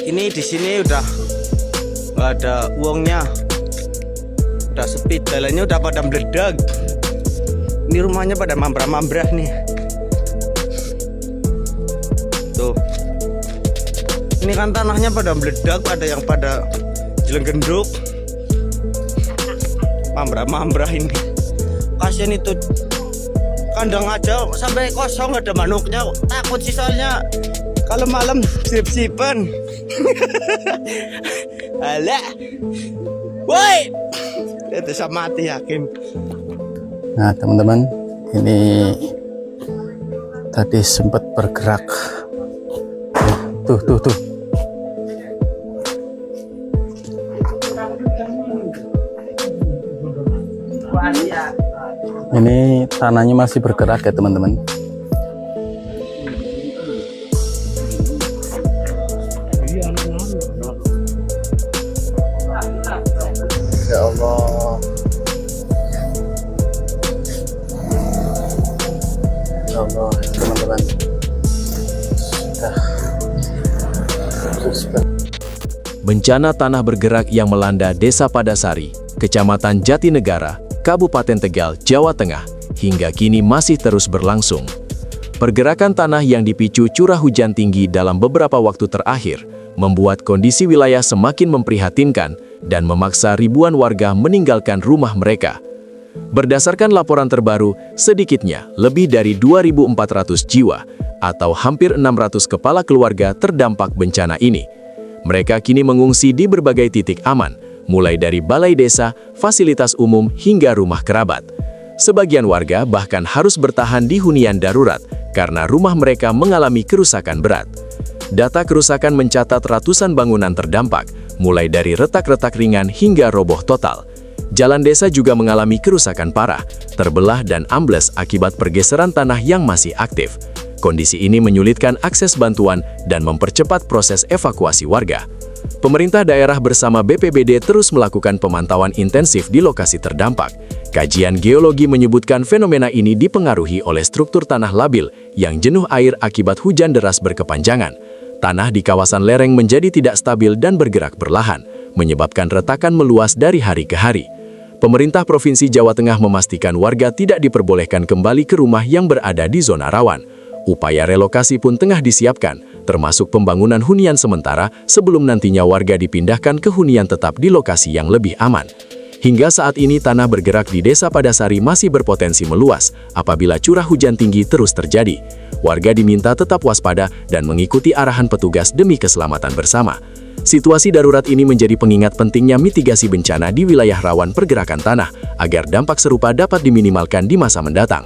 Ini di sini udah nggak ada uangnya, udah sepi, jalannya udah pada meledak. Ini rumahnya pada mambrah-mambrah nih. Tuh, ini kan tanahnya pada meledak, ada yang pada jelenggendruk, mambrah-mambrah ini. Kasian itu, kandang aja sampai kosong, ada manuknya. Takut sih soalnya kalau malam sip-sipan. Alah, woi, itu sama mati yakin. Nah teman-teman, ini tadi sempat bergerak. Tuh. Ini tanahnya masih bergerak ya teman-teman. Ya Allah. Ya Allah, teman-teman. Bencana tanah bergerak yang melanda Desa Padasari, Kecamatan Jatinegara, Kabupaten Tegal, Jawa Tengah, hingga kini masih terus berlangsung. Pergerakan tanah yang dipicu curah hujan tinggi dalam beberapa waktu terakhir membuat kondisi wilayah semakin memprihatinkan dan memaksa ribuan warga meninggalkan rumah mereka. Berdasarkan laporan terbaru, sedikitnya lebih dari 2.400 jiwa atau hampir 600 kepala keluarga terdampak bencana ini. Mereka kini mengungsi di berbagai titik aman, mulai dari balai desa, fasilitas umum, hingga rumah kerabat. Sebagian warga bahkan harus bertahan di hunian darurat karena rumah mereka mengalami kerusakan berat. Data kerusakan mencatat ratusan bangunan terdampak, mulai dari retak-retak ringan hingga roboh total. Jalan desa juga mengalami kerusakan parah, terbelah dan ambles akibat pergeseran tanah yang masih aktif. Kondisi ini menyulitkan akses bantuan dan mempercepat proses evakuasi warga. Pemerintah daerah bersama BPBD terus melakukan pemantauan intensif di lokasi terdampak. Kajian geologi menyebutkan fenomena ini dipengaruhi oleh struktur tanah labil yang jenuh air akibat hujan deras berkepanjangan. Tanah di kawasan lereng menjadi tidak stabil dan bergerak perlahan, menyebabkan retakan meluas dari hari ke hari. Pemerintah Provinsi Jawa Tengah memastikan warga tidak diperbolehkan kembali ke rumah yang berada di zona rawan. Upaya relokasi pun tengah disiapkan, termasuk pembangunan hunian sementara sebelum nantinya warga dipindahkan ke hunian tetap di lokasi yang lebih aman. Hingga saat ini tanah bergerak di Desa Padasari masih berpotensi meluas apabila curah hujan tinggi terus terjadi. Warga diminta tetap waspada dan mengikuti arahan petugas demi keselamatan bersama. Situasi darurat ini menjadi pengingat pentingnya mitigasi bencana di wilayah rawan pergerakan tanah agar dampak serupa dapat diminimalkan di masa mendatang.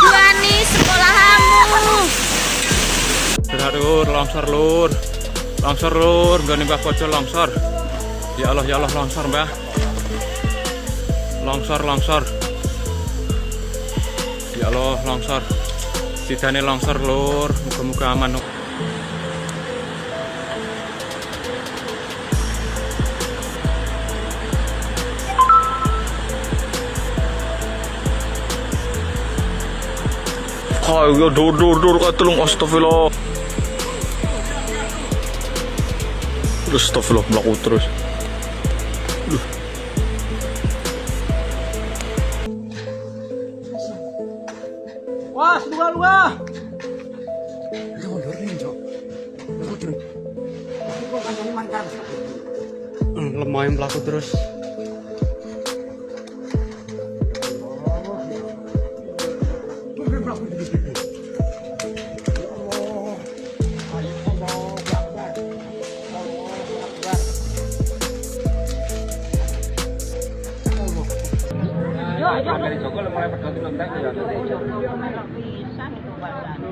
Juani sekolahamu. Lur, longsor lur. Longsor lur, gani Mbah Kojo longsor. Ya Allah longsor Mbah. Longsor. Ya Allah longsor. Sidane longsor lur, muga-muga aman. Ayo dur katulung astagfirullah. Astagfirullah melaku terus. Wah, luah. Lemah yang melaku terus.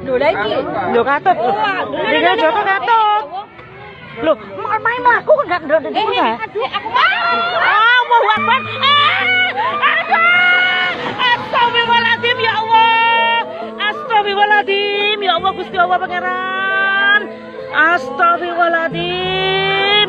Lho lagi. Lho katut. Dengan Joko katut. Lho, main mlaku kok ndak ndek Aduh, aku mau. Allahu Akbar. Astagfirullahaladzim ya Allah. Astagfirullahaladzim ya Allah Gusti Allah Pangeran. Astagfirullahaladzim.